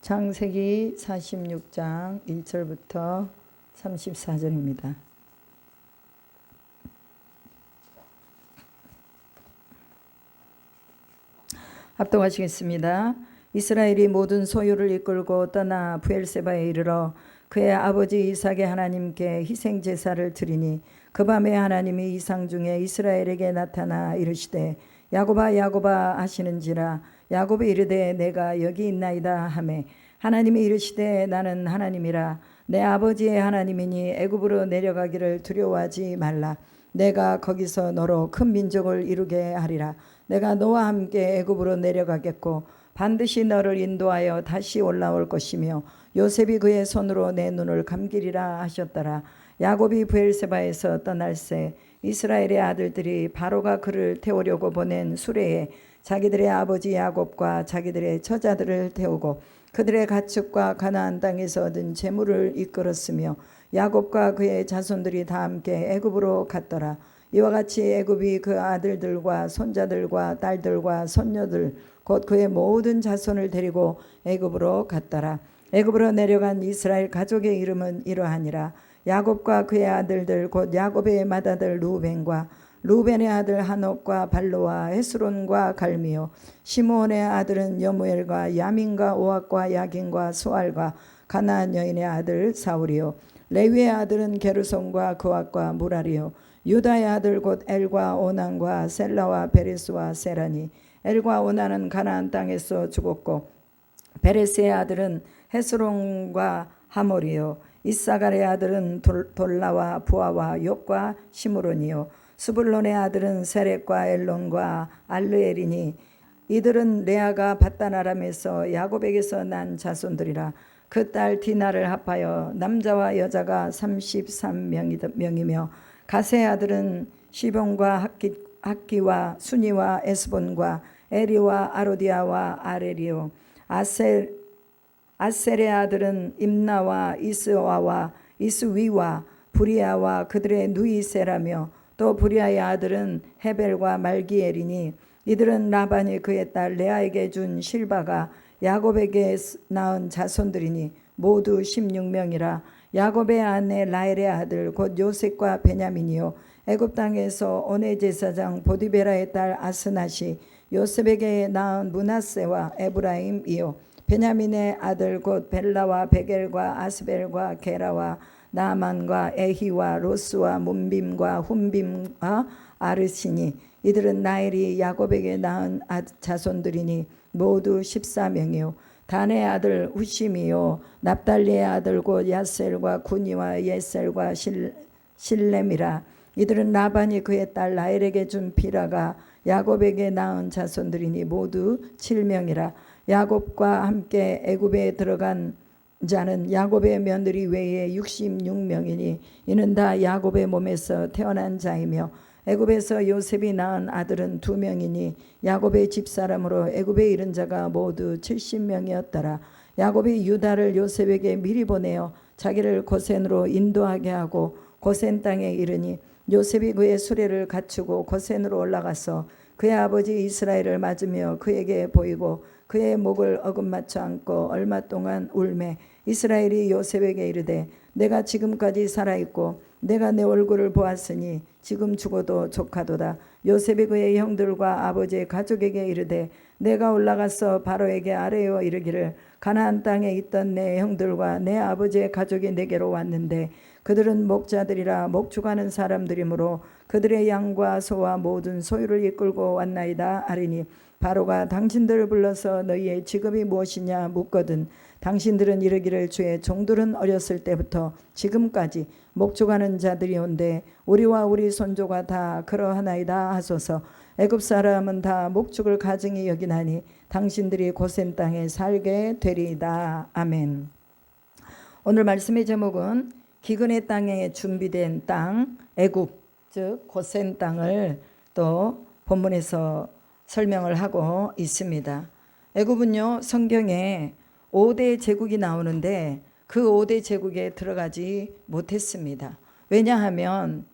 창세기 46장 1절부터 34절입니다. 합독하시겠습니다. 이스라엘이 모든 소유를 이끌고 떠나 브엘세바에 이르러 그의 아버지 이삭의 하나님께 희생 제사를 드리니 그 밤에 하나님이 이상 중에 이스라엘에게 나타나 이르시되 야곱아 야곱아 하시는지라. 야곱이 이르되 내가 여기 있나이다 하매 하나님이 이르시되 나는 하나님이라 내 아버지의 하나님이니 애굽으로 내려가기를 두려워하지 말라. 내가 거기서 너로 큰 민족을 이루게 하리라. 내가 너와 함께 애굽으로 내려가겠고 반드시 너를 인도하여 다시 올라올 것이며 요셉이 그의 손으로 내 눈을 감기리라 하셨더라. 야곱이 브엘세바에서 떠날새 이스라엘의 아들들이 바로가 그를 태우려고 보낸 수레에 자기들의 아버지 야곱과 자기들의 처자들을 태우고 그들의 가축과 가나안 땅에서 얻은 재물을 이끌었으며 야곱과 그의 자손들이 다 함께 애굽으로 갔더라. 이와 같이 애굽이 그 아들들과 손자들과 딸들과 손녀들 곧 그의 모든 자손을 데리고 애굽으로 갔더라. 애굽으로 내려간 이스라엘 가족의 이름은 이러하니라. 야곱과 그의 아들들 곧 야곱의 맏아들 루벤과 루벤의 아들 하녹과 발로와 헤스론과 갈미요 시므온의 아들은 여무엘과 야민과 오악과 야긴과 수알과 가나안 여인의 아들 사울이요 레위의 아들은 게르손과 그앗과 무라리요 유다의 아들 곧 엘과 오난과 셀라와 베레스와 세라니 엘과 오난은 가나안 땅에서 죽었고 베레스의 아들은 헤스론과 하몰이요 이사갈의 아들은 돌라와 부아와 욥과 시므론이요 스불론의 아들은 세렉과 엘론과 알르엘이니 이들은 레아가 밧단 아람에서 야곱에게서 난 자손들이라. 그 딸 디나를 합하여 남자와 여자가 33명이며 가세의 아들은 시본과 학기와 수니와 에스본과 에리와 아로디아와 아레리오 아셀의 아들은 임나와 이스와와 이스위와 부리아와 그들의 누이세라며 또 부리아의 아들은 헤벨과 말기엘이니 이들은 라반이 그의 딸 레아에게 준 실바가 야곱에게 낳은 자손들이니 모두 16명이라. 야곱의 아내 라헬의 아들 곧 요셉과 베냐민이요 애굽 땅에서 오네 제사장 보디베라의 딸 아스낫이 요셉에게 낳은 므낫세와 에브라임이요 베냐민의 아들 곧 벨라와 베겔과 아스벨과 게라와 나만과 에히와 로스와 문빔과 훈빔과 아르시니 이들은 나엘이 야곱에게 낳은 자손들이니 모두 14명이요 단의 아들 후심이요 납달리의 아들 곧 야셀과 구니와 예셀과 실렘이라. 이들은 라반이 그의 딸 라헬에게 준 비라가 야곱에게 낳은 자손들이니 모두 7명이라. 야곱과 함께 애굽에 들어간 자는 야곱의 며느리 외에 66명이니 이는 다 야곱의 몸에서 태어난 자이며 애굽에서 요셉이 낳은 아들은 2명이니 야곱의 집사람으로 애굽에 이른 자가 모두 70명이었더라. 야곱이 유다를 요셉에게 미리 보내어 자기를 고센으로 인도하게 하고 고센 땅에 이르니 요셉이 그의 수레를 갖추고 고센으로 올라가서 그의 아버지 이스라엘을 맞으며 그에게 보이고 그의 목을 어긋맞춰 안고 얼마 동안 울매 이스라엘이 요셉에게 이르되 내가 지금까지 살아있고 내가 내 얼굴을 보았으니 지금 죽어도 족하도다. 요셉이 그의 형들과 아버지의 가족에게 이르되 내가 올라가서 바로에게 아뢰어 이르기를 가나안 땅에 있던 내 형들과 내 아버지의 가족이 내게로 왔는데 그들은 목자들이라 목축하는 사람들이므로 그들의 양과 소와 모든 소유를 이끌고 왔나이다 하리니 바로가 당신들을 불러서 너희의 직업이 무엇이냐 묻거든 당신들은 이르기를 주의 종들은 어렸을 때부터 지금까지 목축하는 자들이 온데 우리와 우리 손조가 다 그러하나이다 하소서. 애굽 사람은 다 목축을 가증히 여기나니 당신들이 고센 땅에 살게 되리이다. 아멘. 오늘 말씀의 제목은 기근의 땅에 준비된 땅 애굽 즉 고센 땅을 또 본문에서 설명을 하고 있습니다. 애굽은요 성경에 5대 제국이 나오는데 그 5대 제국에 들어가지 못했습니다. 왜냐하면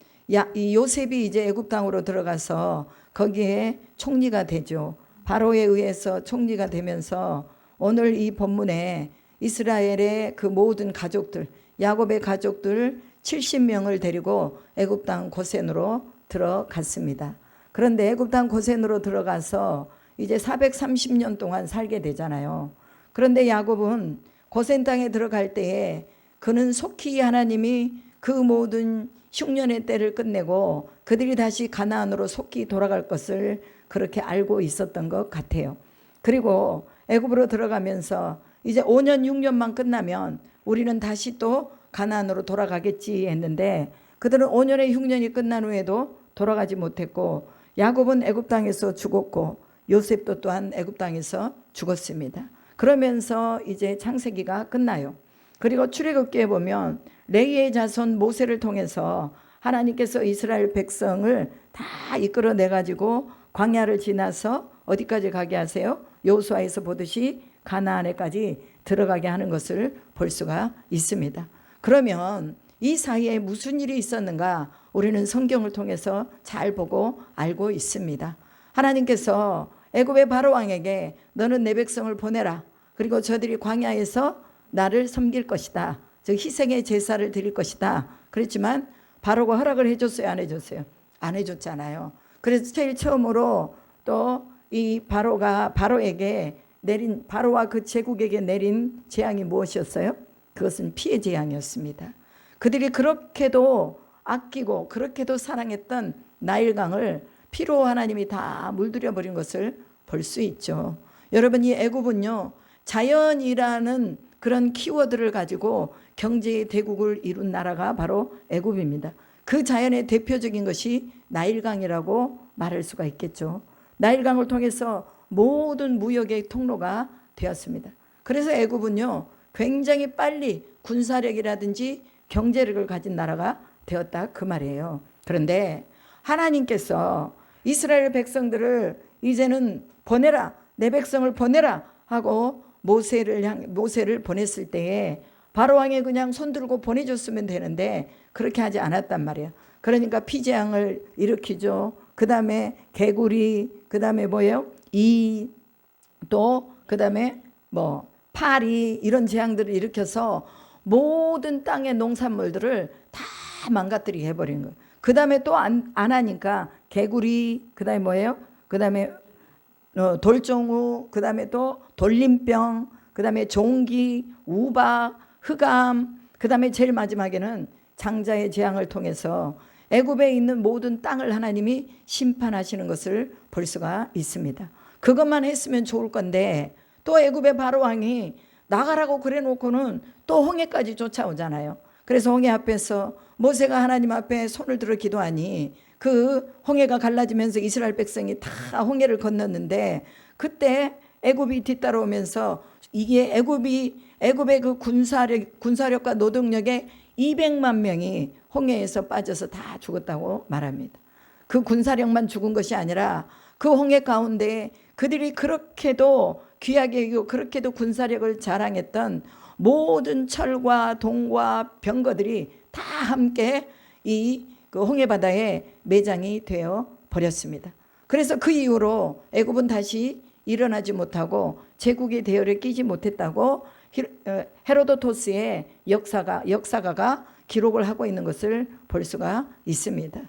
이 요셉이 이제 애굽 땅으로 들어가서 거기에 총리가 되죠. 바로에 의해서 총리가 되면서 오늘 이 본문에 이스라엘의 그 모든 가족들, 야곱의 가족들 70명을 데리고 애굽 땅 고센으로 들어갔습니다. 그런데 애굽 땅 고센으로 들어가서 이제 430년 동안 살게 되잖아요. 그런데 야곱은 고센 땅에 들어갈 때에 그는 속히 하나님이 그 모든 흉년의 때를 끝내고 그들이 다시 가나안으로 속히 돌아갈 것을 그렇게 알고 있었던 것 같아요. 그리고 애굽으로 들어가면서 이제 5년 6년만 끝나면 우리는 다시 또 가나안으로 돌아가겠지 했는데 그들은 5년의 흉년이 끝난 후에도 돌아가지 못했고 야곱은 애굽 땅에서 죽었고 요셉도 또한 애굽 땅에서 죽었습니다. 그러면서 이제 창세기가 끝나요. 그리고 출애굽기에 보면 레위의 자손 모세를 통해서 하나님께서 이스라엘 백성을 다 이끌어내 가지고 광야를 지나서 어디까지 가게 하세요? 여호수아에서 보듯이 가나안에까지 들어가게 하는 것을 볼 수가 있습니다. 그러면 이 사이에 무슨 일이 있었는가 우리는 성경을 통해서 잘 보고 알고 있습니다. 하나님께서 애굽의 바로 왕에게 너는 내 백성을 보내라. 그리고 저들이 광야에서 나를 섬길 것이다. 즉 희생의 제사를 드릴 것이다. 그랬지만 바로가 허락을 해줬어요? 안 해줬어요? 안 해줬잖아요. 그래서 제일 처음으로 또 이 바로에게 내린 바로와 그 제국에게 내린 재앙이 무엇이었어요? 그것은 피해 재앙이었습니다. 그들이 그렇게도 아끼고 그렇게도 사랑했던 나일강을 피로 하나님이 다 물들여 버린 것을 볼 수 있죠. 여러분 이 애굽은요 자연이라는 그런 키워드를 가지고 경제의 대국을 이룬 나라가 바로 애굽입니다. 그 자연의 대표적인 것이 나일강이라고 말할 수가 있겠죠. 나일강을 통해서 모든 무역의 통로가 되었습니다. 그래서 애굽은요 굉장히 빨리 군사력이라든지 경제력을 가진 나라가 되었다 그 말이에요. 그런데 하나님께서 이스라엘 백성들을 이제는 보내라, 내 백성을 보내라 하고 모세를 보냈을 때에 바로왕이 그냥 손들고 보내줬으면 되는데 그렇게 하지 않았단 말이에요. 그러니까 피재앙을 일으키죠. 그 다음에 개구리, 그 다음에 뭐예요? 또 그 다음에 파리 이런 재앙들을 일으켜서 모든 땅의 농산물들을 다 망가뜨리게 해버린 거예요. 그 다음에 또 안 하니까 개구리, 그 다음에 뭐예요? 그 다음에 돌종우, 그 다음에 또 돌림병, 그 다음에 종기, 우박, 흑암, 그 다음에 제일 마지막에는 장자의 재앙을 통해서 애굽에 있는 모든 땅을 하나님이 심판하시는 것을 볼 수가 있습니다. 그것만 했으면 좋을 건데 또 애굽의 바로왕이 나가라고 그래 놓고는 또 홍해까지 쫓아오잖아요. 그래서 홍해 앞에서 모세가 하나님 앞에 손을 들어 기도하니 그 홍해가 갈라지면서 이스라엘 백성이 다 홍해를 건넜는데 그때 애굽이 뒤따라오면서 이게 애굽의 그 군사력과 노동력의 200만 명이 홍해에서 빠져서 다 죽었다고 말합니다. 그 군사력만 죽은 것이 아니라 그 홍해 가운데 그들이 그렇게도 귀하게 여기고 그렇게도 군사력을 자랑했던 모든 철과 동과 병거들이 다 함께 그 홍해 바다에 매장이 되어 버렸습니다. 그래서 그 이후로 애굽은 다시 일어나지 못하고 제국의 대열에 끼지 못했다고 헤로도토스의 역사가가 기록을 하고 있는 것을 볼 수가 있습니다.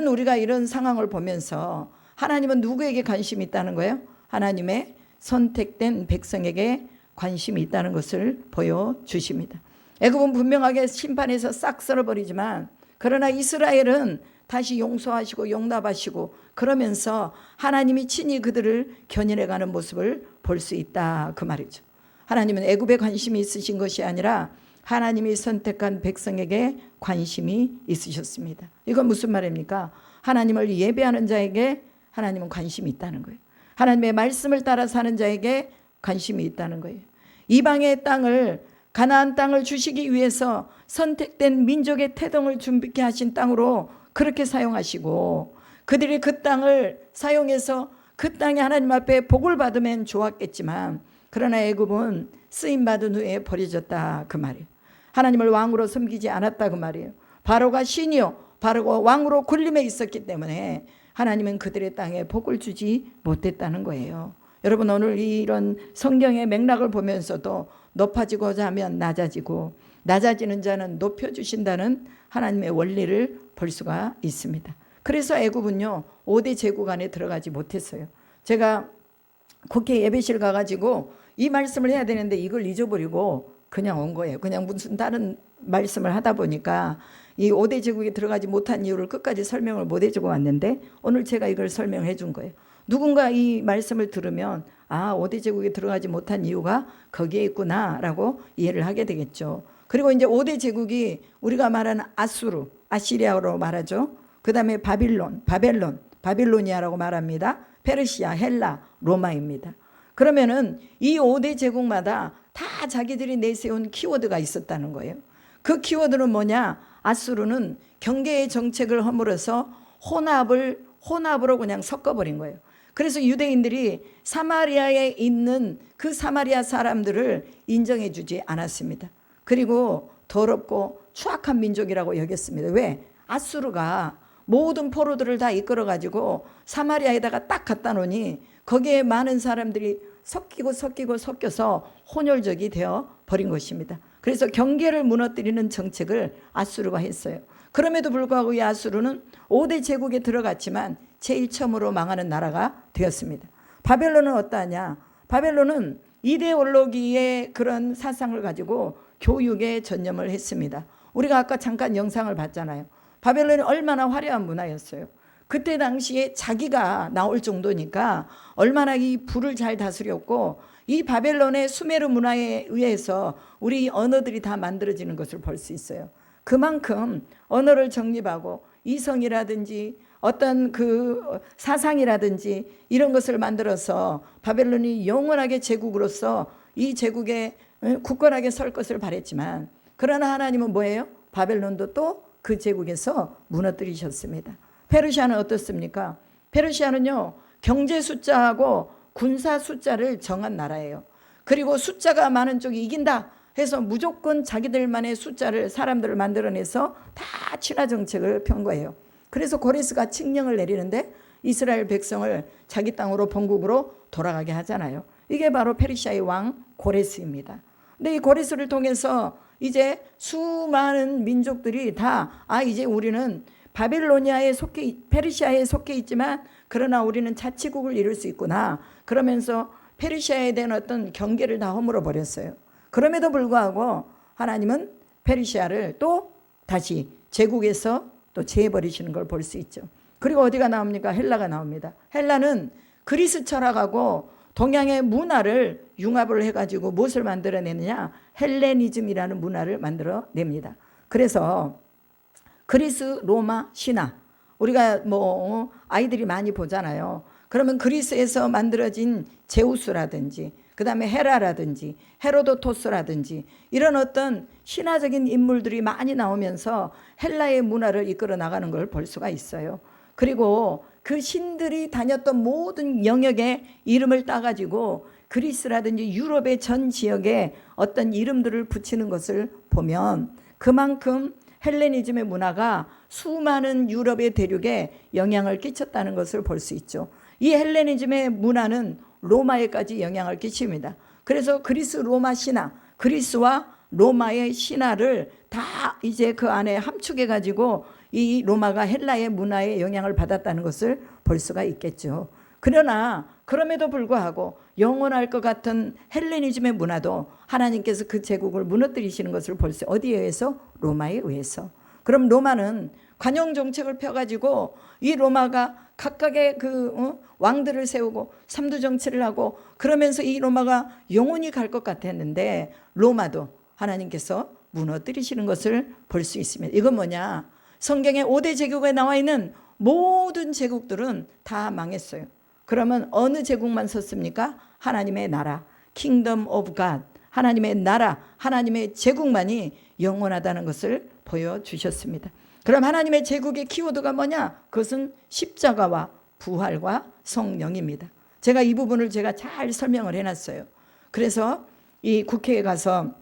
우리가 이런 상황을 보면서 하나님은 누구에게 관심이 있다는 거예요? 하나님의 선택된 백성에게 관심이 있다는 것을 보여주십니다. 애굽은 분명하게 심판해서 싹 썰어버리지만 그러나 이스라엘은 다시 용서하시고 용납하시고 그러면서 하나님이 친히 그들을 견인해가는 모습을 볼 수 있다 그 말이죠. 하나님은 애굽에 관심이 있으신 것이 아니라 하나님이 선택한 백성에게 관심이 있으셨습니다. 이건 무슨 말입니까? 하나님을 예배하는 자에게 하나님은 관심이 있다는 거예요. 하나님의 말씀을 따라 사는 자에게 관심이 있다는 거예요. 이방의 땅을 가나안 땅을 주시기 위해서 선택된 민족의 태동을 준비케 하신 땅으로 그렇게 사용하시고 그들이 그 땅을 사용해서 그 땅에 하나님 앞에 복을 받으면 좋았겠지만 그러나 애굽은 쓰임받은 후에 버려졌다 그 말이에요. 하나님을 왕으로 섬기지 않았다 그 말이에요. 바로가 신이요 바로가 왕으로 군림에 있었기 때문에 하나님은 그들의 땅에 복을 주지 못했다는 거예요. 여러분 오늘 이런 성경의 맥락을 보면서도 높아지고자 하면 낮아지고 낮아지는 자는 높여주신다는 하나님의 원리를 볼 수가 있습니다. 그래서 애굽은요 5대 제국 안에 들어가지 못했어요. 제가 국회 예배실 가가지고 이 말씀을 해야 되는데 이걸 잊어버리고 그냥 온 거예요. 그냥 무슨 다른 말씀을 하다 보니까 이 5대 제국에 들어가지 못한 이유를 끝까지 설명을 못 해주고 왔는데 오늘 제가 이걸 설명해 준 거예요. 누군가 이 말씀을 들으면 5대 제국에 들어가지 못한 이유가 거기에 있구나 라고 이해를 하게 되겠죠. 그리고 이제 5대 제국이 우리가 말하는 아수르, 아시리아로 말하죠. 그 다음에 바빌로니아라고 말합니다. 페르시아, 헬라, 로마입니다. 그러면은 이 5대 제국마다 다 자기들이 내세운 키워드가 있었다는 거예요. 그 키워드는 뭐냐? 아수르는 경계의 정책을 허물어서 혼합으로 그냥 섞어버린 거예요. 그래서 유대인들이 사마리아에 있는 그 사마리아 사람들을 인정해 주지 않았습니다. 그리고 더럽고 추악한 민족이라고 여겼습니다. 왜? 아수르가 모든 포로들을 다 이끌어가지고 사마리아에다가 딱 갖다 놓으니 거기에 많은 사람들이 섞여서 혼혈적이 되어 버린 것입니다. 그래서 경계를 무너뜨리는 정책을 아수르가 했어요. 그럼에도 불구하고 이 아수르는 5대 제국에 들어갔지만 제일 처음으로 망하는 나라가 되었습니다. 바벨론은 어떠하냐? 바벨론은 이데올로기의 그런 사상을 가지고 교육에 전념을 했습니다. 우리가 아까 잠깐 영상을 봤잖아요. 바벨론이 얼마나 화려한 문화였어요. 그때 당시에 자기가 나올 정도니까 얼마나 이 불을 잘 다스렸고 이 바벨론의 수메르 문화에 의해서 우리 언어들이 다 만들어지는 것을 볼 수 있어요. 그만큼 언어를 정립하고 이성이라든지 어떤 그 사상이라든지 이런 것을 만들어서 바벨론이 영원하게 제국으로서 이 제국에 굳건하게 설 것을 바랬지만 그러나 하나님은 뭐예요? 바벨론도 또 그 제국에서 무너뜨리셨습니다. 페르시아는 어떻습니까? 페르시아는요 경제 숫자하고 군사 숫자를 정한 나라예요. 그리고 숫자가 많은 쪽이 이긴다 해서 무조건 자기들만의 숫자를 사람들을 만들어내서 다 친화 정책을 편 거예요. 그래서 고레스가 칙령을 내리는데 이스라엘 백성을 자기 땅으로 본국으로 돌아가게 하잖아요. 이게 바로 페르시아의 왕 고레스입니다. 근데 이 고레스를 통해서 이제 수많은 민족들이 다 이제 우리는 바빌로니아에 페르시아에 속해 있지만 그러나 우리는 자치국을 이룰 수 있구나. 그러면서 페르시아에 대한 어떤 경계를 다 허물어 버렸어요. 그럼에도 불구하고 하나님은 페르시아를 또 다시 제국에서 또 제해버리시는 걸 볼 수 있죠. 그리고 어디가 나옵니까? 헬라가 나옵니다. 헬라는 그리스 철학하고 동양의 문화를 융합을 해가지고 무엇을 만들어내느냐? 헬레니즘이라는 문화를 만들어냅니다. 그래서 그리스 로마 신화 우리가 뭐 아이들이 많이 보잖아요. 그러면 그리스에서 만들어진 제우스라든지 그 다음에 헤라라든지 헤로도토스라든지 이런 어떤 신화적인 인물들이 많이 나오면서 헬라의 문화를 이끌어 나가는 걸 볼 수가 있어요. 그리고 그 신들이 다녔던 모든 영역의 이름을 따가지고 그리스라든지 유럽의 전 지역에 어떤 이름들을 붙이는 것을 보면 그만큼 헬레니즘의 문화가 수많은 유럽의 대륙에 영향을 끼쳤다는 것을 볼 수 있죠. 이 헬레니즘의 문화는 로마에까지 영향을 끼칩니다. 그래서 그리스 로마 신화, 그리스와 로마의 신화를 다 이제 그 안에 함축해 가지고 이 로마가 헬라의 문화에 영향을 받았다는 것을 볼 수가 있겠죠. 그러나 그럼에도 불구하고 영원할 것 같은 헬레니즘의 문화도 하나님께서 그 제국을 무너뜨리시는 것을 볼 수 있어요. 어디에 의해서? 로마에 의해서. 그럼 로마는 관용 정책을 펴가지고 이 로마가 각각의 왕들을 세우고 삼두 정치를 하고 그러면서 이 로마가 영원히 갈 것 같았는데 로마도 하나님께서 무너뜨리시는 것을 볼 수 있습니다. 이건 뭐냐? 성경의 5대 제국에 나와 있는 모든 제국들은 다 망했어요. 그러면 어느 제국만 섰습니까? 하나님의 나라, Kingdom of God, 하나님의 나라, 하나님의 제국만이 영원하다는 것을 보여주셨습니다. 그럼 하나님의 제국의 키워드가 뭐냐? 그것은 십자가와 부활과 성령입니다. 제가 이 부분을 잘 설명을 해놨어요. 그래서 이 국회에 가서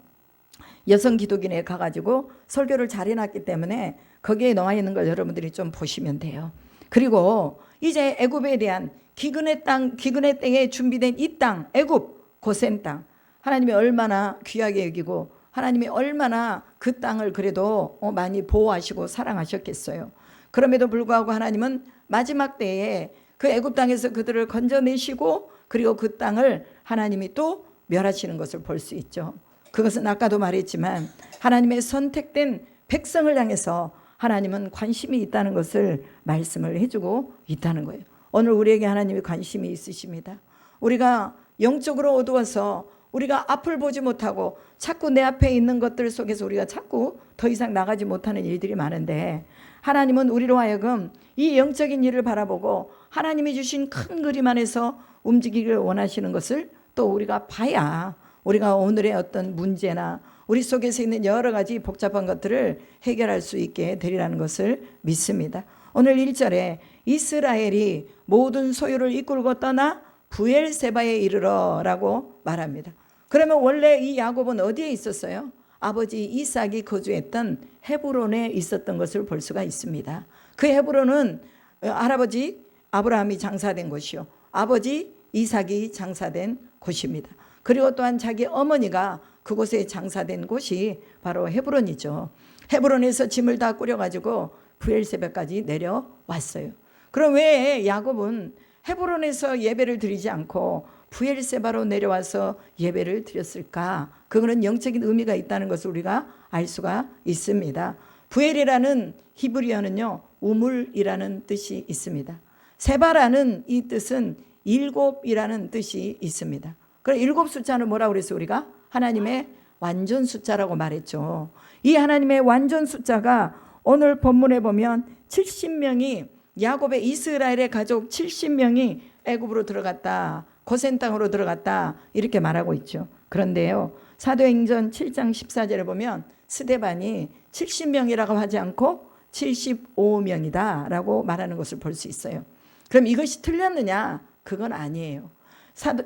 여성 기독인에 가가지고 설교를 잘 해놨기 때문에 거기에 나와 있는 걸 여러분들이 좀 보시면 돼요. 그리고 이제 애굽에 대한 기근의 땅에 준비된 이 땅, 애굽, 고센 땅, 하나님이 얼마나 귀하게 여기고 하나님이 얼마나 그 땅을 그래도 많이 보호하시고 사랑하셨겠어요. 그럼에도 불구하고 하나님은 마지막 때에 그 애굽 땅에서 그들을 건져내시고 그리고 그 땅을 하나님이 또 멸하시는 것을 볼 수 있죠. 그것은 아까도 말했지만 하나님의 선택된 백성을 향해서 하나님은 관심이 있다는 것을 말씀을 해주고 있다는 거예요. 오늘 우리에게 하나님이 관심이 있으십니다. 우리가 영적으로 어두워서 우리가 앞을 보지 못하고 자꾸 내 앞에 있는 것들 속에서 우리가 자꾸 더 이상 나가지 못하는 일들이 많은데, 하나님은 우리로 하여금 이 영적인 일을 바라보고 하나님이 주신 큰 그림 안에서 움직이기를 원하시는 것을 또 우리가 봐야 우리가 오늘의 어떤 문제나 우리 속에서 있는 여러 가지 복잡한 것들을 해결할 수 있게 되리라는 것을 믿습니다. 오늘 1절에 이스라엘이 모든 소유를 이끌고 떠나 부엘세바에 이르러 라고 말합니다. 그러면 원래 이 야곱은 어디에 있었어요? 아버지 이삭이 거주했던 헤브론에 있었던 것을 볼 수가 있습니다. 그 헤브론은 할아버지 아브라함이 장사된 곳이요, 아버지 이삭이 장사된 곳입니다. 그리고 또한 자기 어머니가 그곳에 장사된 곳이 바로 헤브론이죠. 헤브론에서 짐을 다 꾸려가지고 부엘세바까지 내려왔어요. 그럼 왜 야곱은 헤브론에서 예배를 드리지 않고 부엘세바로 내려와서 예배를 드렸을까? 그거는 영적인 의미가 있다는 것을 우리가 알 수가 있습니다. 부엘이라는 히브리어는요, 우물이라는 뜻이 있습니다. 세바라는 이 뜻은 일곱이라는 뜻이 있습니다. 그럼 일곱 숫자는 뭐라고 그랬어요? 우리가 하나님의 완전 숫자라고 말했죠. 이 하나님의 완전 숫자가 오늘 본문에 보면 70명이 야곱의 이스라엘의 가족 70명이 애굽으로 들어갔다, 고센 땅으로 들어갔다, 이렇게 말하고 있죠. 그런데요, 사도행전 7장 14절에 보면 스데반이 70명이라고 하지 않고 75명이다 라고 말하는 것을 볼 수 있어요. 그럼 이것이 틀렸느냐? 그건 아니에요.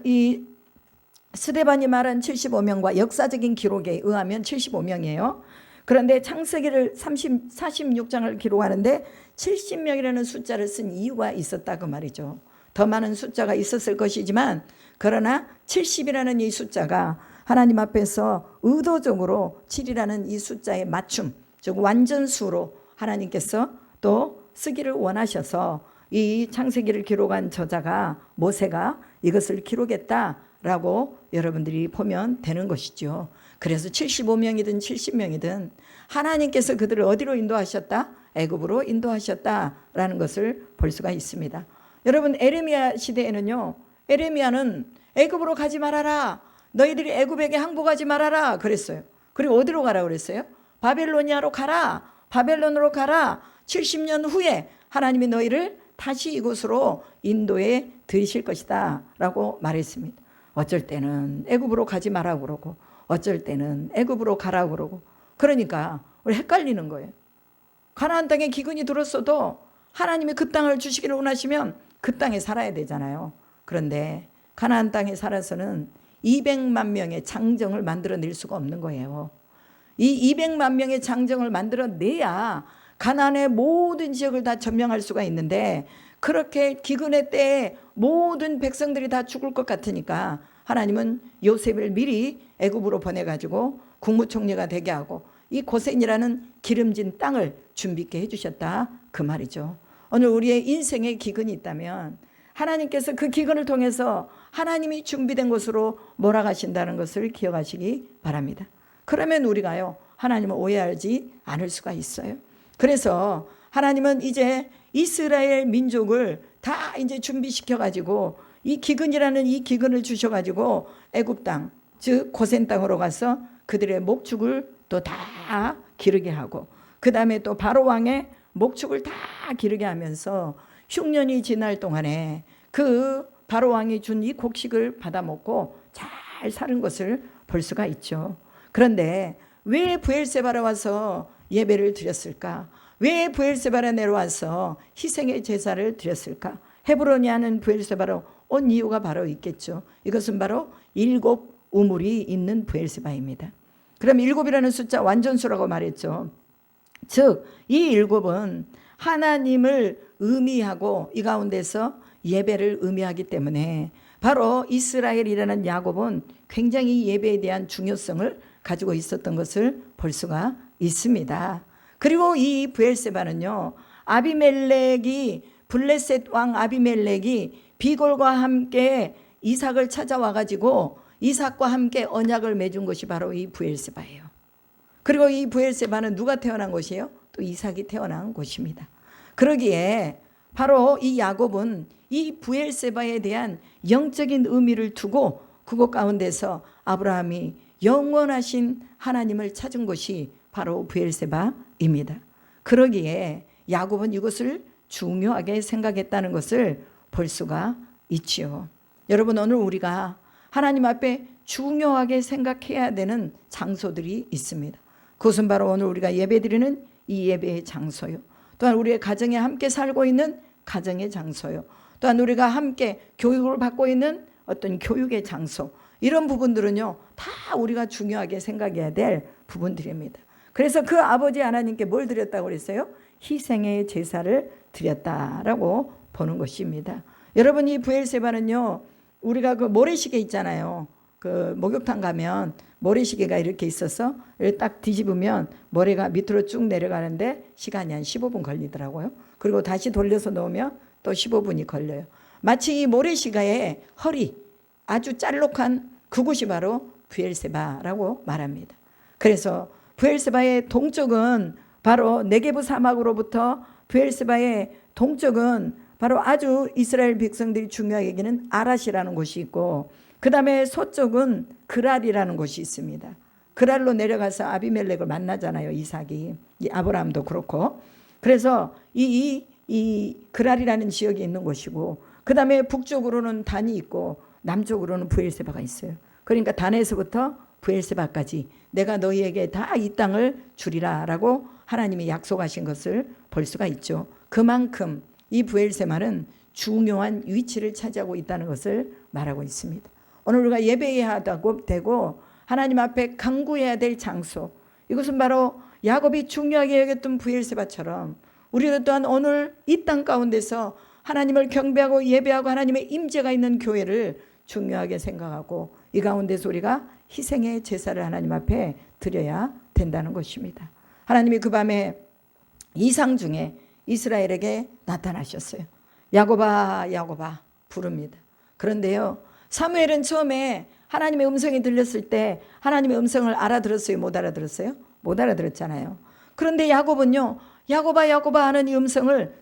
이 스데반이 말한 75명과 역사적인 기록에 의하면 75명이에요. 그런데 창세기를 46장을 기록하는데 70명이라는 숫자를 쓴 이유가 있었다 그 말이죠. 더 많은 숫자가 있었을 것이지만 그러나 70이라는 이 숫자가 하나님 앞에서 의도적으로 7이라는 이 숫자의 맞춤, 즉 완전수로 하나님께서 또 쓰기를 원하셔서 이 창세기를 기록한 저자가 모세가 이것을 기록했다라고 여러분들이 보면 되는 것이죠. 그래서 75명이든 70명이든 하나님께서 그들을 어디로 인도하셨다? 애굽으로 인도하셨다라는 것을 볼 수가 있습니다. 여러분, 에레미야 시대에는요, 에레미야는 애굽으로 가지 말아라, 너희들이 애굽에게 항복하지 말아라 그랬어요. 그리고 어디로 가라 그랬어요? 바벨로니아로 가라, 바벨론으로 가라. 70년 후에 하나님이 너희를 다시 이곳으로 인도해 들이실 것이다 라고 말했습니다. 어쩔 때는 애굽으로 가지 말라고 그러고 어쩔 때는 애굽으로 가라고 그러고, 그러니까 우리 헷갈리는 거예요. 가나안 땅에 기근이 들었어도 하나님이 그 땅을 주시기를 원하시면 그 땅에 살아야 되잖아요. 그런데 가나안 땅에 살아서는 200만 명의 장정을 만들어낼 수가 없는 거예요. 이 200만 명의 장정을 만들어내야 가나안의 모든 지역을 다 점령할 수가 있는데, 그렇게 기근의 때에 모든 백성들이 다 죽을 것 같으니까 하나님은 요셉을 미리 애굽으로 보내가지고 국무총리가 되게 하고 이 고센이라는 기름진 땅을 준비케 해주셨다 그 말이죠. 오늘 우리의 인생에 기근이 있다면 하나님께서 그 기근을 통해서 하나님이 준비된 곳으로 몰아가신다는 것을 기억하시기 바랍니다. 그러면 우리가요, 하나님을 오해하지 않을 수가 있어요. 그래서 하나님은 이제 이스라엘 민족을 다 이제 준비시켜가지고 이 기근이라는 이 기근을 주셔가지고 애굽 땅, 즉 고센 땅으로 가서 그들의 목축을 또 다 기르게 하고, 그 다음에 또 바로 왕의 목축을 다 기르게 하면서 흉년이 지날 동안에 그 바로 왕이 준 이 곡식을 받아 먹고 잘 사는 것을 볼 수가 있죠. 그런데 왜 부엘세바로 와서 예배를 드렸을까? 왜 부엘세바로 내려와서 희생의 제사를 드렸을까? 헤브론이 하는 부엘세바로 온 이유가 바로 있겠죠. 이것은 바로 7 우물이 있는 부엘세바입니다. 그럼 7이라는 숫자 완전수라고 말했죠. 즉 이 7은 하나님을 의미하고 이 가운데서 예배를 의미하기 때문에 바로 이스라엘이라는 야곱은 굉장히 예배에 대한 중요성을 가지고 있었던 것을 볼 수가 있습니다. 그리고 이 브엘세바는요, 아비멜렉이 블레셋 왕 아비멜렉이 비골과 함께 이삭을 찾아와 가지고 이삭과 함께 언약을 맺은 것이 바로 이 브엘세바예요. 그리고 이 브엘세바는 누가 태어난 곳이에요? 또 이삭이 태어난 곳입니다. 그러기에 바로 이 야곱은 이 브엘세바에 대한 영적인 의미를 두고 그곳 가운데서 아브라함이 영원하신 하나님을 찾은 곳이 바로 브엘세바입니다. 그러기에 야곱은 이것을 중요하게 생각했다는 것을 볼 수가 있지요. 여러분, 오늘 우리가 하나님 앞에 중요하게 생각해야 되는 장소들이 있습니다. 그것은 바로 오늘 우리가 예배드리는 이 예배의 장소요, 또한 우리의 가정에 함께 살고 있는 가정의 장소요, 또한 우리가 함께 교육을 받고 있는 어떤 교육의 장소, 이런 부분들은요 다 우리가 중요하게 생각해야 될 부분들입니다. 그래서 그 아버지 하나님께 뭘 드렸다고 그랬어요? 희생의 제사를 드렸다라고 보는 것입니다. 여러분, 이 브엘세바는요, 우리가 그 모래시계 있잖아요. 그 목욕탕 가면 모래시계가 이렇게 있어서 딱 뒤집으면 모래가 밑으로 쭉 내려가는데 시간이 한 15분 걸리더라고요. 그리고 다시 돌려서 놓으면 또 15분이 걸려요. 마치 이 모래시계의 허리, 아주 짤록한 그곳이 바로 브엘세바라고 말합니다. 그래서 브엘세바의 동쪽은 바로 네게브 사막으로부터 브엘세바의 동쪽은 바로 아주 이스라엘 백성들이 중요하게 여기는 아랏이라는 곳이 있고, 그 다음에 서쪽은 그랄이라는 곳이 있습니다. 그랄로 내려가서 아비멜렉을 만나잖아요, 이삭이. 이 아브라함도 그렇고. 그래서 이 그랄이라는 지역이 있는 곳이고, 그 다음에 북쪽으로는 단이 있고 남쪽으로는 브엘세바가 있어요. 그러니까 단에서부터 브엘세바까지 내가 너희에게 다 이 땅을 주리라 라고 하나님이 약속하신 것을 볼 수가 있죠. 그만큼 이 브엘세바는 중요한 위치를 차지하고 있다는 것을 말하고 있습니다. 오늘 우리가 예배해야 되고 하나님 앞에 간구해야 될 장소, 이것은 바로 야곱이 중요하게 여겼던 브엘세바처럼 우리도 또한 오늘 이 땅 가운데서 하나님을 경배하고 예배하고 하나님의 임재가 있는 교회를 중요하게 생각하고 이 가운데서 우리가 희생의 제사를 하나님 앞에 드려야 된다는 것입니다. 하나님이 그 밤에 이상 중에 이스라엘에게 나타나셨어요. 야곱아 야곱아 부릅니다. 그런데요, 사무엘은 처음에 하나님의 음성이 들렸을 때 하나님의 음성을 알아들었어요? 못 알아들었어요? 못 알아들었잖아요. 그런데 야곱은요, 야곱아 야곱아 하는 이 음성을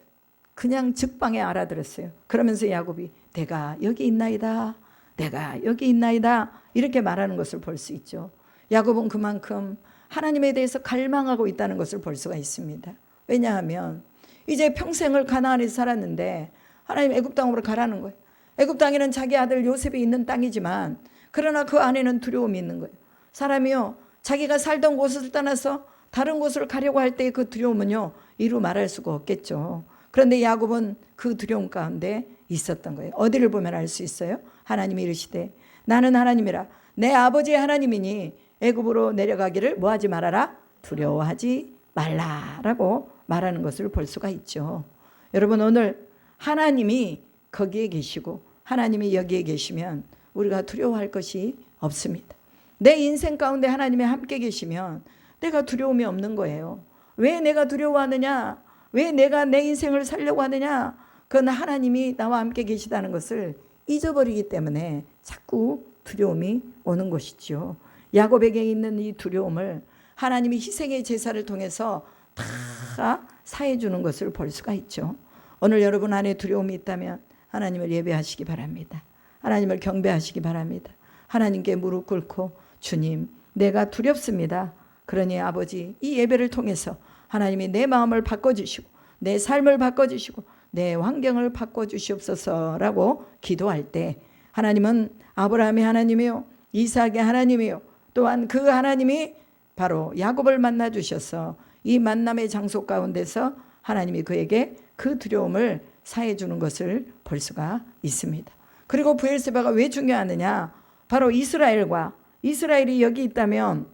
그냥 즉방에 알아들었어요. 그러면서 야곱이 내가 여기 있나이다, 내가 여기 있나이다 이렇게 말하는 것을 볼 수 있죠. 야곱은 그만큼 하나님에 대해서 갈망하고 있다는 것을 볼 수가 있습니다. 왜냐하면 이제 평생을 가나안에서 살았는데 하나님 애굽 땅으로 가라는 거예요. 애굽 땅에는 자기 아들 요셉이 있는 땅이지만 그러나 그 안에는 두려움이 있는 거예요. 사람이요, 자기가 살던 곳을 떠나서 다른 곳을 가려고 할 때의 그 두려움은요 이루 말할 수가 없겠죠. 그런데 야곱은 그 두려움 가운데 있었던 거예요. 어디를 보면 알 수 있어요? 하나님이 이르시되 나는 하나님이라 내 아버지의 하나님이니 애굽으로 내려가기를 뭐하지 말아라? 두려워하지 말라라고 말하는 것을 볼 수가 있죠. 여러분, 오늘 하나님이 거기에 계시고 하나님이 여기에 계시면 우리가 두려워할 것이 없습니다. 내 인생 가운데 하나님이 함께 계시면 내가 두려움이 없는 거예요. 왜 내가 두려워하느냐? 왜 내가 내 인생을 살려고 하느냐? 그건 하나님이 나와 함께 계시다는 것을 잊어버리기 때문에 자꾸 두려움이 오는 것이죠. 야곱에게 있는 이 두려움을 하나님이 희생의 제사를 통해서 다 사해 주는 것을 볼 수가 있죠. 오늘 여러분 안에 두려움이 있다면 하나님을 예배하시기 바랍니다. 하나님을 경배하시기 바랍니다. 하나님께 무릎 꿇고 주님, 내가 두렵습니다. 그러니 아버지, 이 예배를 통해서 하나님이 내 마음을 바꿔주시고 내 삶을 바꿔주시고 내 환경을 바꿔주시옵소서라고 기도할 때 하나님은 아브라함의 하나님이요 이삭의 하나님이요 또한 그 하나님이 바로 야곱을 만나 주셔서 이 만남의 장소 가운데서 하나님이 그에게 그 두려움을 사해 주는 것을 볼 수가 있습니다. 그리고 브엘세바가 왜 중요하느냐? 바로 이스라엘이 여기 있다면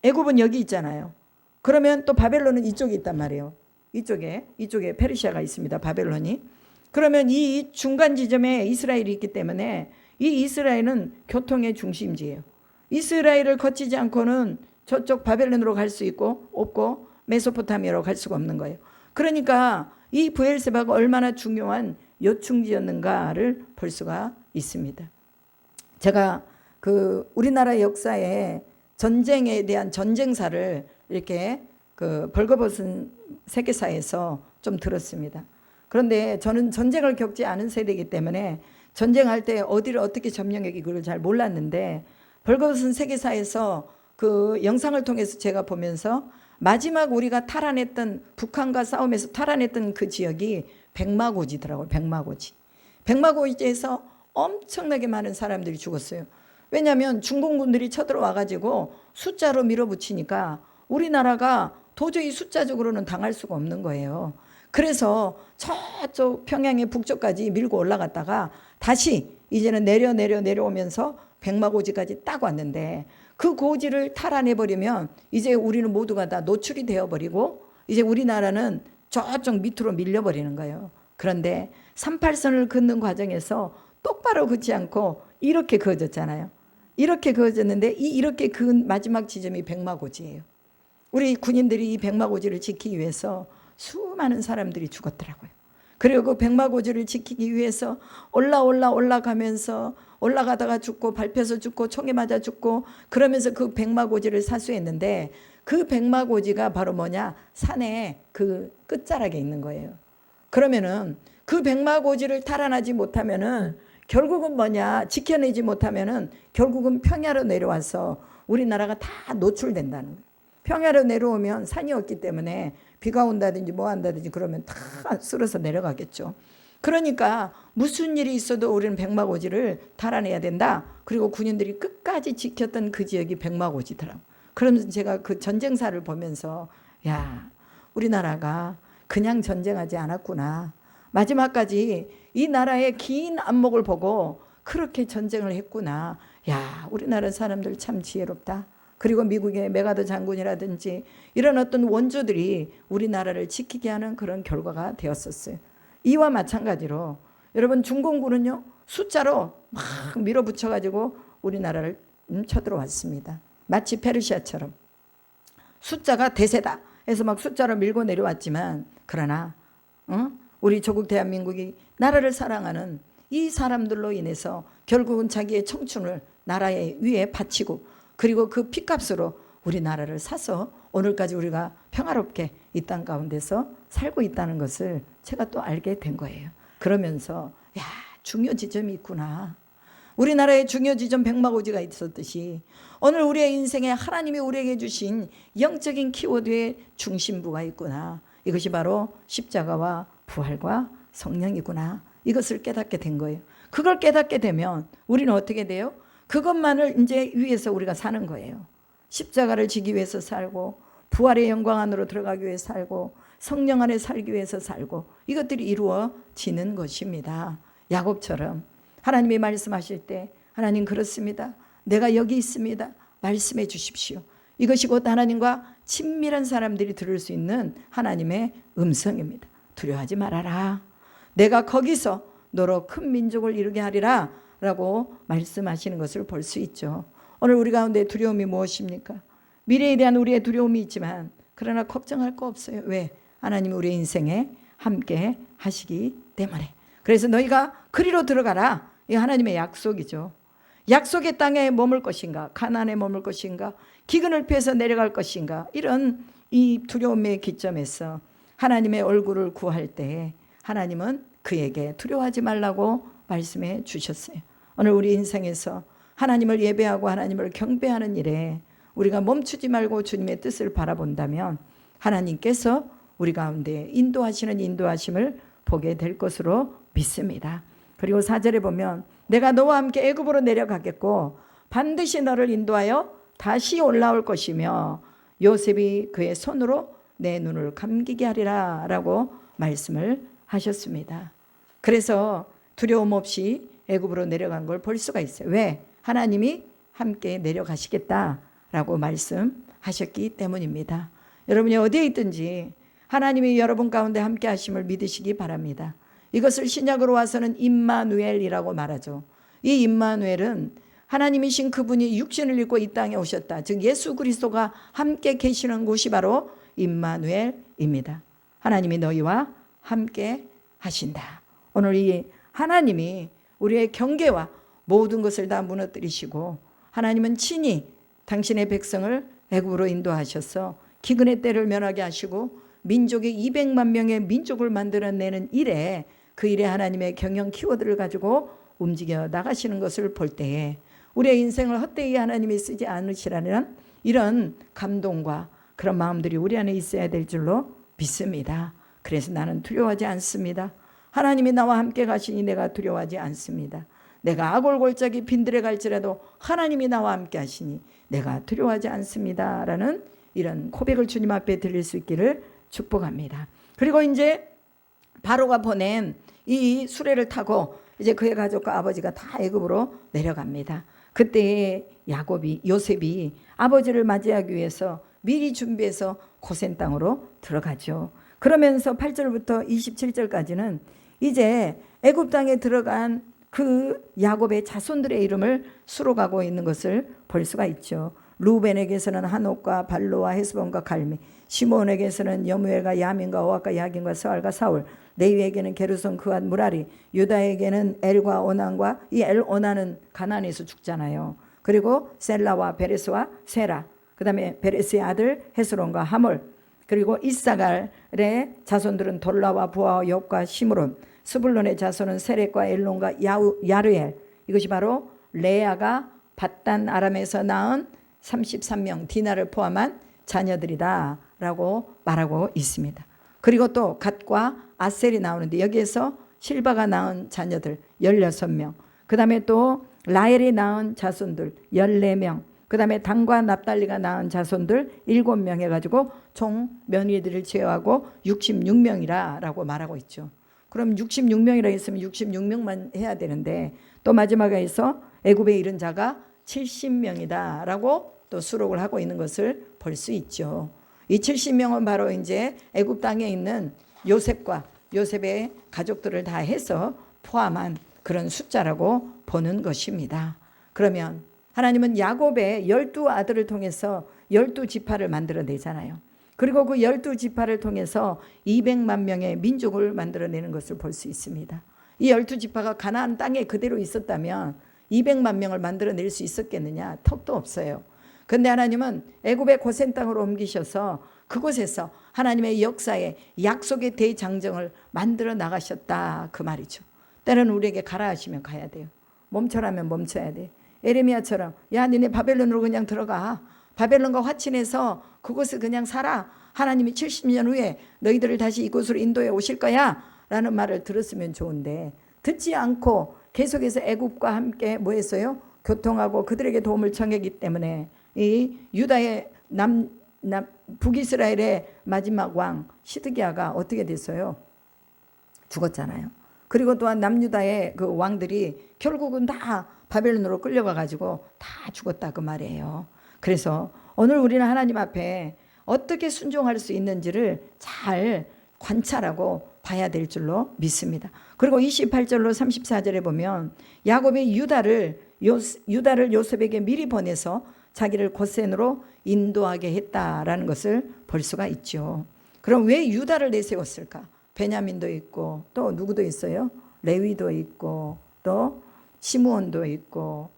애굽은 여기 있잖아요. 그러면 또 바벨론은 이쪽에 있단 말이에요. 이쪽에 페르시아가 있습니다. 바벨론이. 그러면 이 중간 지점에 이스라엘이 있기 때문에 이 이스라엘은 교통의 중심지예요. 이스라엘을 거치지 않고는 저쪽 바벨론으로 갈 수 있고 없고 메소포타미아로 갈 수가 없는 거예요. 그러니까 이 브엘세바가 얼마나 중요한 요충지였는가를 볼 수가 있습니다. 제가 그 우리나라 역사에 전쟁에 대한 전쟁사를 이렇게 그 벌거벗은 세계사에서 좀 들었습니다. 그런데 저는 전쟁을 겪지 않은 세대이기 때문에 전쟁할 때 어디를 어떻게 점령했기 그걸 잘 몰랐는데 벌거벗은 세계사에서 그 영상을 통해서 제가 보면서 마지막 우리가 탈환했던 북한과 싸움에서 탈환했던 그 지역이 백마고지더라고요. 백마고지. 백마고지에서 엄청나게 많은 사람들이 죽었어요. 왜냐하면 중공군들이 쳐들어와 가지고 숫자로 밀어붙이니까 우리나라가 도저히 숫자적으로는 당할 수가 없는 거예요. 그래서 저쪽 평양의 북쪽까지 밀고 올라갔다가 다시 이제는 내려오면서 백마고지까지 딱 왔는데 그 고지를 탈환해버리면 이제 우리는 모두가 다 노출이 되어버리고 이제 우리나라는 저쪽 밑으로 밀려버리는 거예요. 그런데 38선을 긋는 과정에서 똑바로 긋지 않고 이렇게 그어졌잖아요. 이렇게 그어졌는데 이렇게 그은 마지막 지점이 백마고지예요. 우리 군인들이 이 백마고지를 지키기 위해서 수많은 사람들이 죽었더라고요. 그리고 그 백마고지를 지키기 위해서 올라가면서 올라가다가 죽고 밟혀서 죽고 총에 맞아 죽고 그러면서 그 백마고지를 사수했는데 그 백마고지가 바로 뭐냐? 산의 그 끝자락에 있는 거예요. 그러면은 그 백마고지를 탈환하지 못하면은 결국은 뭐냐? 지켜내지 못하면은 결국은 평야로 내려와서 우리나라가 다 노출된다는 거예요. 평야로 내려오면 산이 없기 때문에 비가 온다든지 뭐 한다든지 그러면 다 쓸어서 내려가겠죠. 그러니까 무슨 일이 있어도 우리는 백마고지를 탈환해야 된다. 그리고 군인들이 끝까지 지켰던 그 지역이 백마고지더라고요. 그러면서 제가 그 전쟁사를 보면서 야, 우리나라가 그냥 전쟁하지 않았구나. 마지막까지 이 나라의 긴 안목을 보고 그렇게 전쟁을 했구나. 야, 우리나라 사람들 참 지혜롭다. 그리고 미국의 메가더 장군이라든지 이런 어떤 원조들이 우리나라를 지키게 하는 그런 결과가 되었었어요. 이와 마찬가지로 여러분 중공군은요 숫자로 막 밀어붙여가지고 우리나라를 쳐들어왔습니다. 마치 페르시아처럼 숫자가 대세다 해서 막 숫자로 밀고 내려왔지만 그러나 우리 조국 대한민국이 나라를 사랑하는 이 사람들로 인해서 결국은 자기의 청춘을 나라의 위에 바치고 그리고 그 피값으로 우리나라를 사서 오늘까지 우리가 평화롭게 이 땅 가운데서 살고 있다는 것을 제가 또 알게 된 거예요. 그러면서 야, 중요 지점이 있구나. 우리나라의 중요 지점 백마고지가 있었듯이 오늘 우리의 인생에 하나님이 우리에게 주신 영적인 키워드의 중심부가 있구나. 이것이 바로 십자가와 부활과 성령이구나. 이것을 깨닫게 된 거예요. 그걸 깨닫게 되면 우리는 어떻게 돼요? 그것만을 이제 위해서 우리가 사는 거예요. 십자가를 지기 위해서 살고 부활의 영광 안으로 들어가기 위해서 살고 성령 안에 살기 위해서 살고 이것들이 이루어지는 것입니다. 야곱처럼 하나님이 말씀하실 때 하나님 그렇습니다. 내가 여기 있습니다. 말씀해 주십시오. 이것이 곧 하나님과 친밀한 사람들이 들을 수 있는 하나님의 음성입니다. 두려워하지 말아라. 내가 거기서 너로 큰 민족을 이루게 하리라 라고 말씀하시는 것을 볼 수 있죠. 오늘 우리 가운데 두려움이 무엇입니까? 미래에 대한 우리의 두려움이 있지만 그러나 걱정할 거 없어요. 왜? 하나님이 우리의 인생에 함께 하시기 때문에. 그래서 너희가 그리로 들어가라. 이 하나님의 약속이죠. 약속의 땅에 머물 것인가? 가나안에 머물 것인가? 기근을 피해서 내려갈 것인가? 이런 이 두려움의 기점에서 하나님의 얼굴을 구할 때 하나님은 그에게 두려워하지 말라고 말씀해 주셨어요. 오늘 우리 인생에서 하나님을 예배하고 하나님을 경배하는 일에 우리가 멈추지 말고 주님의 뜻을 바라본다면 하나님께서 우리 가운데 인도하시는 인도하심을 보게 될 것으로 믿습니다. 그리고 4절에 보면 내가 너와 함께 애굽으로 내려가겠고 반드시 너를 인도하여 다시 올라올 것이며 요셉이 그의 손으로 내 눈을 감기게 하리라 라고 말씀을 하셨습니다. 그래서 두려움 없이 애굽으로 내려간 걸 볼 수가 있어요. 왜? 하나님이 함께 내려가시겠다라고 말씀하셨기 때문입니다. 여러분이 어디에 있든지 하나님이 여러분 가운데 함께 하심을 믿으시기 바랍니다. 이것을 신약으로 와서는 임마누엘이라고 말하죠. 이 임마누엘은 하나님이신 그분이 육신을 입고 이 땅에 오셨다. 즉 예수 그리스도가 함께 계시는 곳이 바로 임마누엘입니다. 하나님이 너희와 함께 하신다. 오늘 이 하나님이 우리의 경계와 모든 것을 다 무너뜨리시고 하나님은 친히 당신의 백성을 애굽으로 인도하셔서 기근의 때를 면하게 하시고 민족의 200만 명의 민족을 만들어내는 일에 그 일에 하나님의 경영 키워드를 가지고 움직여 나가시는 것을 볼 때에 우리의 인생을 헛되이 하나님이 쓰지 않으시라는 이런 감동과 그런 마음들이 우리 안에 있어야 될 줄로 믿습니다. 그래서 나는 두려워하지 않습니다. 하나님이 나와 함께 가시니 내가 두려워하지 않습니다. 내가 아골골짜기 빈들에 갈지라도 하나님이 나와 함께 하시니 내가 두려워하지 않습니다. 라는 이런 고백을 주님 앞에 드릴 수 있기를 축복합니다. 그리고 이제 바로가 보낸 이 수레를 타고 이제 그의 가족과 아버지가 다 애굽으로 내려갑니다. 그때 요셉이 아버지를 맞이하기 위해서 미리 준비해서 고센 땅으로 들어가죠. 그러면서 8절부터 27절까지는 이제 애굽 땅에 들어간 그 야곱의 자손들의 이름을 수록하고 있는 것을 볼 수가 있죠. 루벤에게서는 한옥과 발로와 헤스본과 갈미, 시몬에게서는 여무엘과 야민과 오악과 야긴과 스알과 사울, 레위에게는 게르손 그앗 무라리, 유다에게는 엘과 오난과 이 오난은 가나안에서 죽잖아요. 그리고 셀라와 베레스와 세라, 그 다음에 베레스의 아들 헤스론과 하몰, 그리고 이사갈의 자손들은 돌라와 부아와 욥과 시므론, 스불론의 자손은 세렉과 엘론과 야르엘, 이것이 바로 레아가 밧단 아람에서 낳은 33명 디나를 포함한 자녀들이다 라고 말하고 있습니다. 그리고 또 갓과 아셀이 나오는데 여기에서 실바가 낳은 자녀들 16명, 그 다음에 또 라헬이 낳은 자손들 14명, 그 다음에 단과 납달리가 낳은 자손들 7명 해가지고 총 며느리들을 제외하고 66명이라 라고 말하고 있죠. 그럼 66명이라 했으면 66명만 해야 되는데 또 마지막에서 애굽에 이른 자가 70명이다 라고 또 수록을 하고 있는 것을 볼 수 있죠. 이 70명은 바로 이제 애굽 땅에 있는 요셉과 요셉의 가족들을 다 해서 포함한 그런 숫자라고 보는 것입니다. 그러면 하나님은 야곱의 12아들을 통해서 12지파를 만들어내잖아요. 그리고 그 12지파를 통해서 200만 명의 민족을 만들어내는 것을 볼 수 있습니다. 이 12지파가 가나안 땅에 그대로 있었다면 200만 명을 만들어낼 수 있었겠느냐? 턱도 없어요. 그런데 하나님은 애굽의 고센 땅으로 옮기셔서 그곳에서 하나님의 역사에 약속의 대장정을 만들어 나가셨다 그 말이죠. 때로는 우리에게 가라 하시면 가야 돼요. 멈춰라면 멈춰야 돼. 에레미야처럼 야 니네 바벨론으로 그냥 들어가. 바벨론과 화친해서 그곳을 그냥 살아. 하나님이 70년 후에 너희들을 다시 이곳으로 인도해 오실 거야 라는 말을 들었으면 좋은데 듣지 않고 계속해서 애굽과 함께 뭐 했어요? 교통하고 그들에게 도움을 청했기 때문에 이 유다의 북이스라엘의 마지막 왕 시드기야가 어떻게 됐어요? 죽었잖아요. 그리고 또한 남유다의 그 왕들이 결국은 다 바벨론으로 끌려가 가지고 다 죽었다 그 말이에요. 그래서 오늘 우리는 하나님 앞에 어떻게 순종할 수 있는지를 잘 관찰하고 봐야 될 줄로 믿습니다. 그리고 28절로 34절에 보면 야곱이 유다를 요셉에게 미리 보내서 자기를 고센으로 인도하게 했다라는 것을 볼 수가 있죠. 그럼 왜 유다를 내세웠을까? 베냐민도 있고 또 누구도 있어요? 레위도 있고 또 시므온도 있고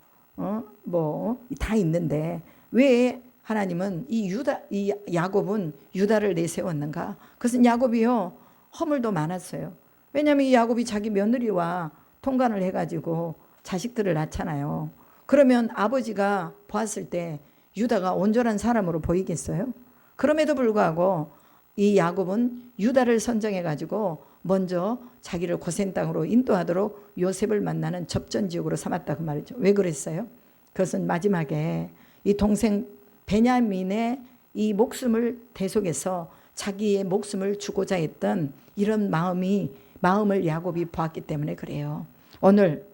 뭐 다 있는데 왜 하나님은 이 야곱은 유다를 내세웠는가? 그것은 야곱이요 허물도 많았어요. 왜냐하면 이 야곱이 자기 며느리와 통관을 해가지고 자식들을 낳잖아요. 그러면 아버지가 보았을 때 유다가 온전한 사람으로 보이겠어요? 그럼에도 불구하고 이 야곱은 유다를 선정해가지고 먼저 자기를 고센 땅으로 인도하도록 요셉을 만나는 접전지역으로 삼았다 그 말이죠. 왜 그랬어요? 그것은 마지막에 이 동생 베냐민의 이 목숨을 대속해서 자기의 목숨을 주고자 했던 이런 마음을 야곱이 보았기 때문에 그래요. 오늘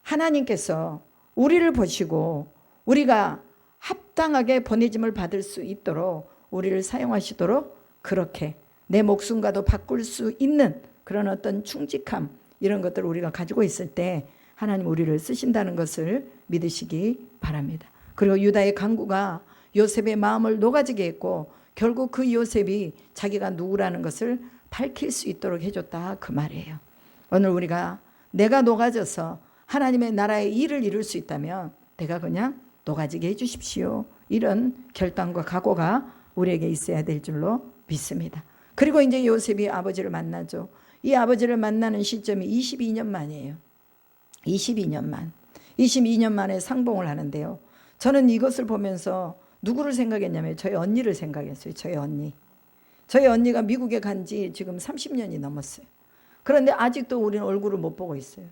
하나님께서 우리를 보시고 우리가 합당하게 보내짐을 받을 수 있도록 우리를 사용하시도록 그렇게 내 목숨과도 바꿀 수 있는 그런 어떤 충직함 이런 것들을 우리가 가지고 있을 때 하나님 우리를 쓰신다는 것을 믿으시기 바랍니다. 그리고 유다의 강구가 요셉의 마음을 녹아지게 했고 결국 그 요셉이 자기가 누구라는 것을 밝힐 수 있도록 해줬다 그 말이에요. 오늘 우리가 내가 녹아져서 하나님의 나라의 일을 이룰 수 있다면 내가 그냥 녹아지게 해주십시오. 이런 결단과 각오가 우리에게 있어야 될 줄로 믿습니다. 그리고 이제 요셉이 아버지를 만나죠. 이 아버지를 만나는 시점이 22년 만이에요. 22년 만에 상봉을 하는데요. 저는 이것을 보면서 누구를 생각했냐면 저희 언니를 생각했어요. 저희 언니가 미국에 간 지 지금 30년이 넘었어요. 그런데 아직도 우리는 얼굴을 못 보고 있어요.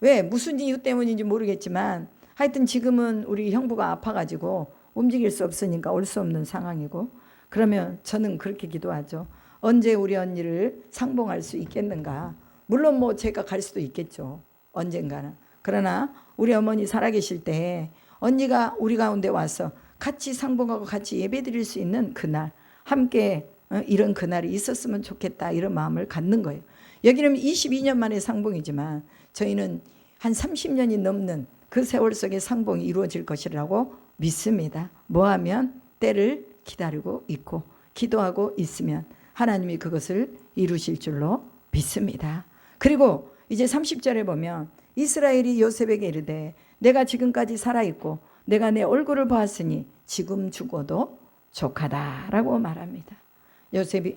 왜? 무슨 이유 때문인지 모르겠지만 하여튼 지금은 우리 형부가 아파가지고 움직일 수 없으니까 올 수 없는 상황이고, 그러면 저는 그렇게 기도하죠. 언제 우리 언니를 상봉할 수 있겠는가. 물론 뭐 제가 갈 수도 있겠죠. 언젠가는. 그러나 우리 어머니 살아계실 때 언니가 우리 가운데 와서 같이 상봉하고 같이 예배드릴 수 있는 그날, 함께 이런 그날이 있었으면 좋겠다 이런 마음을 갖는 거예요. 여기는 22년 만에 상봉이지만 저희는 한 30년이 넘는 그 세월 속에 상봉이 이루어질 것이라고 믿습니다. 뭐하면 때를 기다리고 있고 기도하고 있으면 하나님이 그것을 이루실 줄로 믿습니다. 그리고 이제 30절에 보면 이스라엘이 요셉에게 이르되 내가 지금까지 살아있고 내가 내 얼굴을 보았으니 지금 죽어도 족하다라고 말합니다.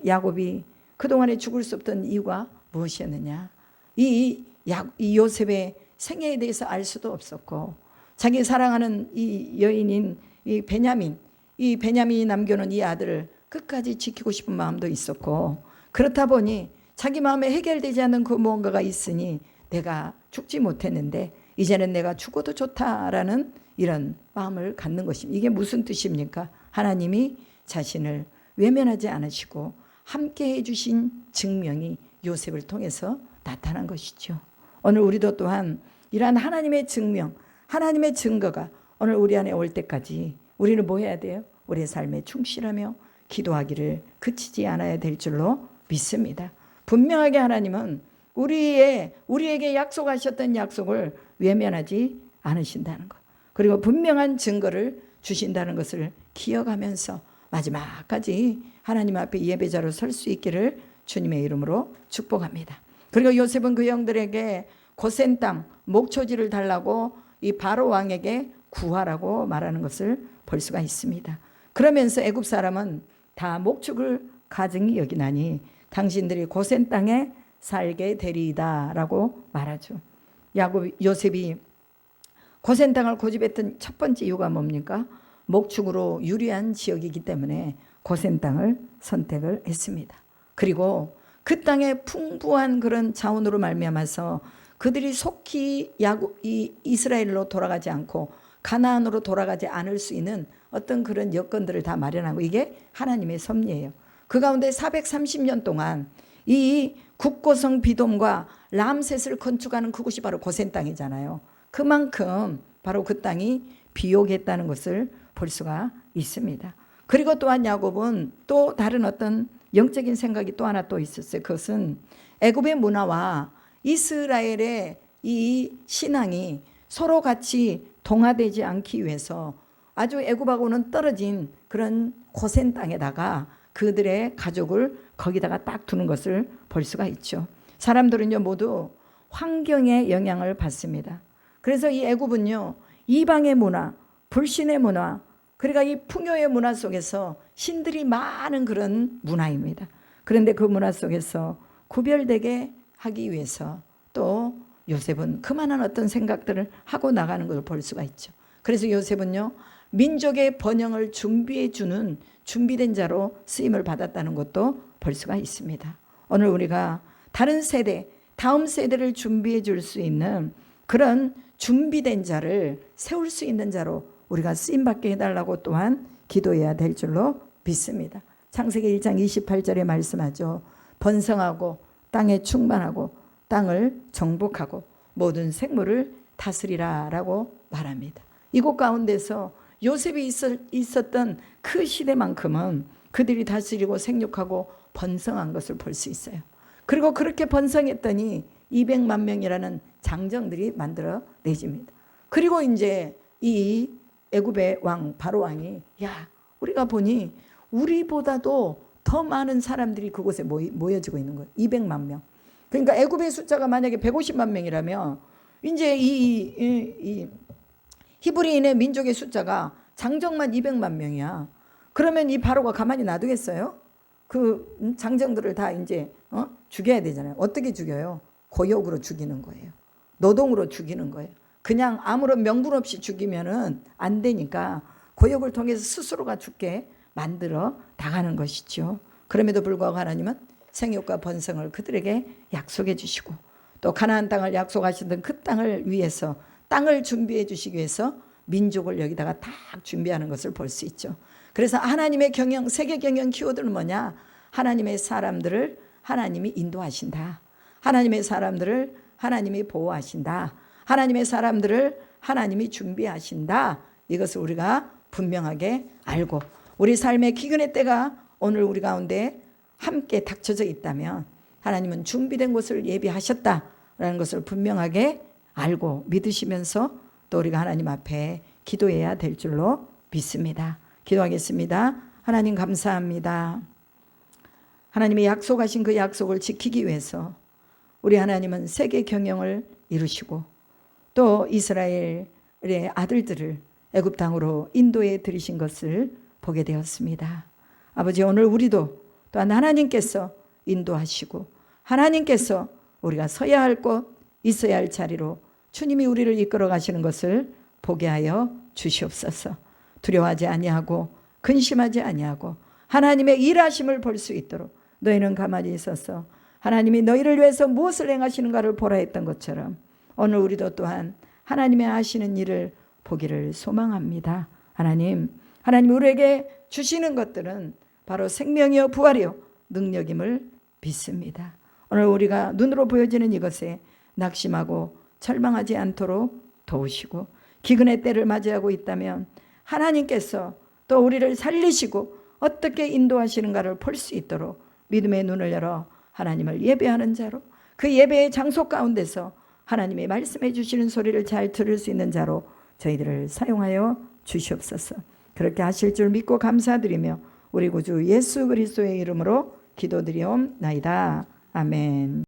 야곱이 그동안에 죽을 수 없던 이유가 무엇이었느냐. 이 요셉의 생애에 대해서 알 수도 없었고 자기 사랑하는 이 여인인 이 베냐민이 남겨놓은 이 아들을 끝까지 지키고 싶은 마음도 있었고, 그렇다 보니 자기 마음에 해결되지 않는 그 무언가가 있으니 내가 죽지 못했는데 이제는 내가 죽어도 좋다라는 이런 마음을 갖는 것입니다. 이게 무슨 뜻입니까? 하나님이 자신을 외면하지 않으시고 함께 해주신 증명이 요셉을 통해서 나타난 것이죠. 오늘 우리도 또한 이러한 하나님의 증명, 하나님의 증거가 오늘 우리 안에 올 때까지 우리는 뭐 해야 돼요? 우리의 삶에 충실하며 기도하기를 그치지 않아야 될 줄로 믿습니다. 분명하게 하나님은 우리에게 약속하셨던 약속을 외면하지 않으신다는 것, 그리고 분명한 증거를 주신다는 것을 기억하면서 마지막까지 하나님 앞에 예배자로 설 수 있기를 주님의 이름으로 축복합니다. 그리고 요셉은 그 형들에게 고센 땅 목초지를 달라고 이 바로 왕에게 구하라고 말하는 것을 볼 수가 있습니다. 그러면서 애굽 사람은 다 목축을 가증히 여기나니 당신들이 고센 땅에 살게 되리이다 라고 말하죠. 요셉이 고센 땅을 고집했던 첫 번째 이유가 뭡니까? 목축으로 유리한 지역이기 때문에 고센 땅을 선택을 했습니다. 그리고 그 땅에 풍부한 그런 자원으로 말미암아서 그들이 속히 이스라엘로 돌아가지 않고 가나안으로 돌아가지 않을 수 있는 어떤 그런 여건들을 다 마련하고, 이게 하나님의 섭리예요. 그 가운데 430년 동안 이 국고성 비돔과 람셋을 건축하는 그곳이 바로 고센 땅이잖아요. 그만큼 바로 그 땅이 비옥했다는 것을 볼 수가 있습니다. 그리고 또한 야곱은 또 다른 어떤 영적인 생각이 또 하나 또 있었어요. 그것은 애굽의 문화와 이스라엘의 이 신앙이 서로 같이 동화되지 않기 위해서 아주 애굽하고는 떨어진 그런 고센 땅에다가 그들의 가족을 거기다가 딱 두는 것을 볼 수가 있죠. 사람들은요 모두 환경의 영향을 받습니다. 그래서 이 애굽은요 이방의 문화, 불신의 문화, 그러니까 이 풍요의 문화 속에서 신들이 많은 그런 문화입니다. 그런데 그 문화 속에서 구별되게 하기 위해서 또 요셉은 그만한 어떤 생각들을 하고 나가는 것을 볼 수가 있죠. 그래서 요셉은요 민족의 번영을 준비해 주는 준비된 자로 쓰임을 받았다는 것도 볼 수가 있습니다. 오늘 우리가 다른 세대, 다음 세대를 준비해 줄 수 있는 그런 준비된 자를 세울 수 있는 자로 우리가 쓰임받게 해달라고 또한 기도해야 될 줄로 믿습니다. 창세기 1장 28절에 말씀하죠. 번성하고 땅에 충만하고 땅을 정복하고 모든 생물을 다스리라 라고 말합니다. 이곳 가운데서 요셉이 있었던 그 시대만큼은 그들이 다스리고 생육하고 번성한 것을 볼 수 있어요. 그리고 그렇게 번성했더니 200만 명이라는 장정들이 만들어 내집니다. 그리고 이제 이 애굽의 왕 바로 왕이 야, 우리가 보니 우리보다도 더 많은 사람들이 그곳에 모여지고 있는 거예요. 200만 명. 그러니까 애굽의 숫자가 만약에 150만 명이라면 이제 이 히브리인의 민족의 숫자가 장정만 200만 명이야. 그러면 이 바로가 가만히 놔두겠어요? 그 장정들을 다 이제 죽여야 되잖아요. 어떻게 죽여요? 고역으로 죽이는 거예요. 노동으로 죽이는 거예요. 그냥 아무런 명분 없이 죽이면은 안 되니까 고역을 통해서 스스로가 죽게 만들어 나가는 것이죠. 그럼에도 불구하고 하나님은 생육과 번성을 그들에게 약속해 주시고 또 가나안 땅을 약속하시던 그 땅을 위해서 땅을 준비해 주시기 위해서 민족을 여기다가 딱 준비하는 것을 볼 수 있죠. 그래서 하나님의 경영, 세계 경영 키워드는 뭐냐? 하나님의 사람들을 하나님이 인도하신다. 하나님의 사람들을 하나님이 보호하신다. 하나님의 사람들을 하나님이 준비하신다. 이것을 우리가 분명하게 알고 우리 삶의 기근의 때가 오늘 우리 가운데 함께 닥쳐져 있다면 하나님은 준비된 곳을 예비하셨다라는 것을 분명하게 알고 믿으시면서 또 우리가 하나님 앞에 기도해야 될 줄로 믿습니다. 기도하겠습니다. 하나님 감사합니다. 하나님이 약속하신 그 약속을 지키기 위해서 우리 하나님은 세계 경영을 이루시고 또 이스라엘의 아들들을 애굽 땅으로 인도해 들이신 것을 보게 되었습니다. 아버지, 오늘 우리도 또한 하나님께서 인도하시고 하나님께서 우리가 서야 할 곳, 있어야 할 자리로 주님이 우리를 이끌어 가시는 것을 보게 하여 주시옵소서. 두려워하지 아니하고 근심하지 아니하고 하나님의 일하심을 볼 수 있도록 너희는 가만히 있어서 하나님이 너희를 위해서 무엇을 행하시는가를 보라 했던 것처럼 오늘 우리도 또한 하나님의 하시는 일을 보기를 소망합니다. 하나님 우리에게 주시는 것들은 바로 생명이요 부활이요 능력임을 믿습니다. 오늘 우리가 눈으로 보여지는 이것에 낙심하고 절망하지 않도록 도우시고 기근의 때를 맞이하고 있다면 하나님께서 또 우리를 살리시고 어떻게 인도하시는가를 볼 수 있도록 믿음의 눈을 열어 하나님을 예배하는 자로 그 예배의 장소 가운데서 하나님이 말씀해 주시는 소리를 잘 들을 수 있는 자로 저희들을 사용하여 주시옵소서. 그렇게 하실 줄 믿고 감사드리며 우리 구주 예수 그리스도의 이름으로 기도드리옵나이다. 아멘.